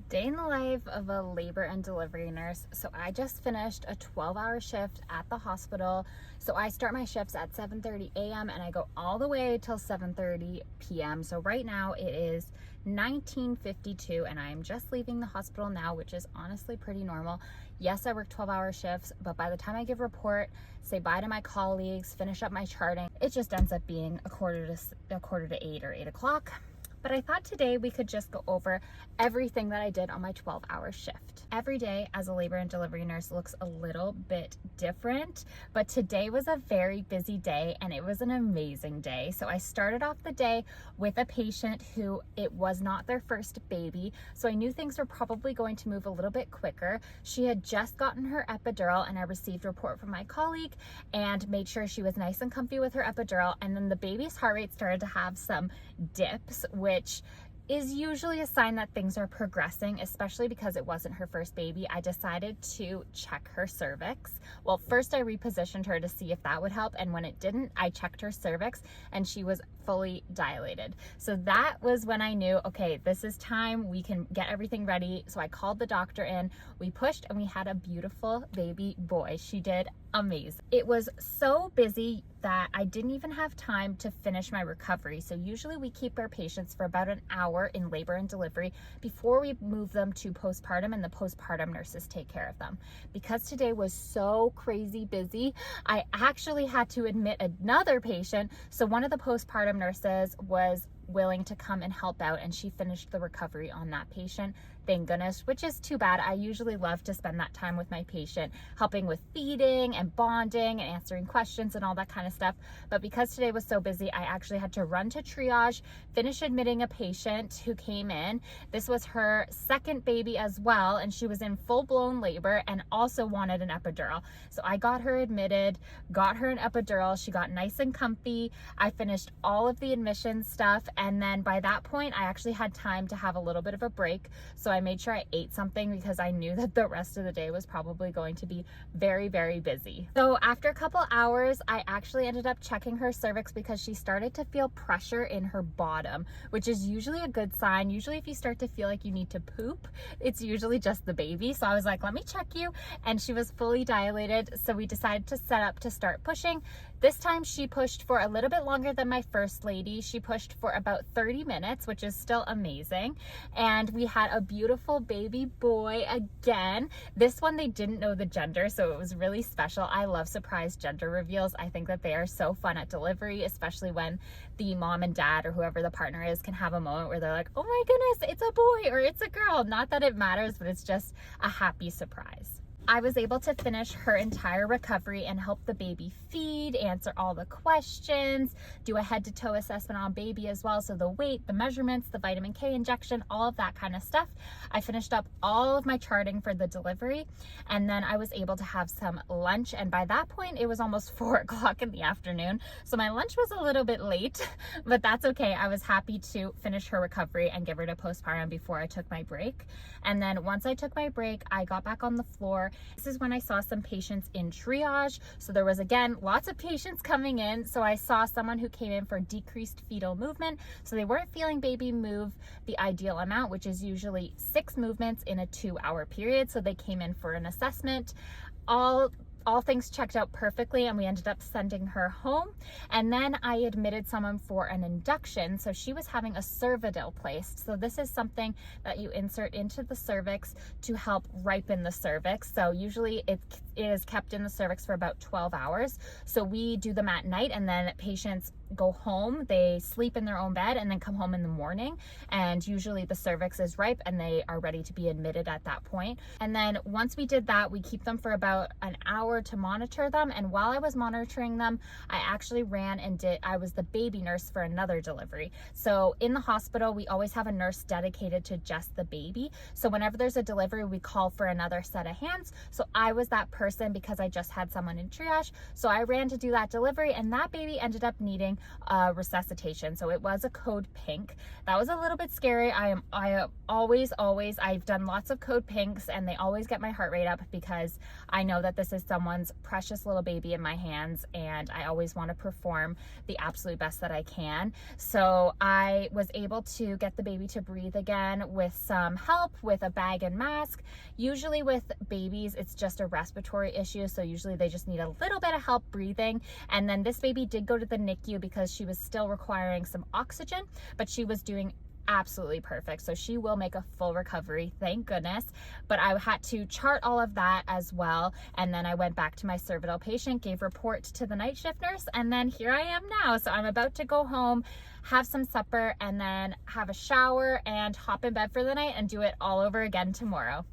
Day in the life of a labor and delivery nurse. So I just finished a 12-hour shift at the hospital. So I start my shifts at 7:30 a.m. and I go all the way till 7:30 p.m. So right now it is 19:52 and I am just leaving the hospital now, which is honestly pretty normal. Yes, I work 12-hour shifts, but by the time I give report, say bye to my colleagues, finish up my charting, it just ends up being a quarter to 8 or 8 o'clock. But I thought today we could just go over everything that I did on my 12-hour shift. Every day as a labor and delivery nurse looks a little bit different, but today was a very busy day and it was an amazing day. So I started off the day with a patient who it was not their first baby, so I knew things were probably going to move a little bit quicker. She had just gotten her epidural and I received a report from my colleague and made sure she was nice and comfy with her epidural, and then the baby's heart rate started to have some dips, which is usually a sign that things are progressing, especially because it wasn't her first baby. I decided to check her cervix. Well, first I repositioned her to see if that would help, and when it didn't, I checked her cervix and she was fully dilated. So that was when I knew, okay, this is time, we can get everything ready. So I called the doctor in, we pushed, and we had a beautiful baby boy. She did amazing. It was so busy that I didn't even have time to finish my recovery. So usually we keep our patients for about an hour in labor and delivery before we move them to postpartum, and the postpartum nurses take care of them. Because today was so crazy busy, I actually had to admit another patient. So one of the postpartum nurses was willing to come and help out, and she finished the recovery on that patient, thank goodness, which is too bad. I usually love to spend that time with my patient, helping with feeding and bonding and answering questions and all that kind of stuff. But because today was so busy, I actually had to run to triage, finish admitting a patient who came in. This was her second baby as well, and she was in full-blown labor and also wanted an epidural. So I got her admitted, got her an epidural. She got nice and comfy. I finished all of the admission stuff, and then by that point, I actually had time to have a little bit of a break. So I made sure I ate something because I knew that the rest of the day was probably going to be very, very busy. So after a couple hours, I actually ended up checking her cervix because she started to feel pressure in her bottom, which is usually a good sign. Usually if you start to feel like you need to poop, it's usually just the baby. So I was like, let me check you. And she was fully dilated. So we decided to set up to start pushing. This time she pushed for a little bit longer than my first lady. She pushed for about 30 minutes, which is still amazing. And we had a beautiful baby boy again. This one, they didn't know the gender, so it was really special. I love surprise gender reveals. I think that they are so fun at delivery, especially when the mom and dad or whoever the partner is can have a moment where they're like, oh my goodness, it's a boy or it's a girl. Not that it matters, but it's just a happy surprise. I was able to finish her entire recovery and help the baby feed, answer all the questions, do a head-to-toe assessment on baby as well. So the weight, the measurements, the vitamin K injection, all of that kind of stuff. I finished up all of my charting for the delivery, and then I was able to have some lunch. And by that point, it was almost 4 o'clock in the afternoon. So my lunch was a little bit late, but that's okay. I was happy to finish her recovery and give her to postpartum before I took my break. And then once I took my break, I got back on the floor. This is when I saw some patients in triage. So there was, again, lots of patients coming in. So I saw someone who came in for decreased fetal movement. So they weren't feeling baby move the ideal amount, which is usually 6 movements in a 2-hour period. So they came in for an assessment. All things checked out perfectly, and we ended up sending her home. And then I admitted someone for an induction. So she was having a cervidil placed. So this is something that you insert into the cervix to help ripen the cervix. So usually it is kept in the cervix for about 12 hours. So we do them at night, and then patients go home, they sleep in their own bed, and then come home in the morning. And usually the cervix is ripe and they are ready to be admitted at that point. And then once we did that, we keep them for about an hour to monitor them. And while I was monitoring them, I actually ran and I was the baby nurse for another delivery. So in the hospital, we always have a nurse dedicated to just the baby. So whenever there's a delivery, we call for another set of hands. So I was that person because I just had someone in triage. So I ran to do that delivery, and that baby ended up needing resuscitation. So it was a code pink. That was a little bit scary. I've done lots of code pinks, and they always get my heart rate up because I know that this is someone's precious little baby in my hands, and I always want to perform the absolute best that I can. So I was able to get the baby to breathe again with some help with a bag and mask. Usually with babies, it's just a respiratory issue. So usually they just need a little bit of help breathing. And then this baby did go to the NICU because she was still requiring some oxygen, but she was doing absolutely perfect. So she will make a full recovery, thank goodness. But I had to chart all of that as well. And then I went back to my cervical patient, gave report to the night shift nurse, and then here I am now. So I'm about to go home, have some supper, and then have a shower and hop in bed for the night and do it all over again tomorrow.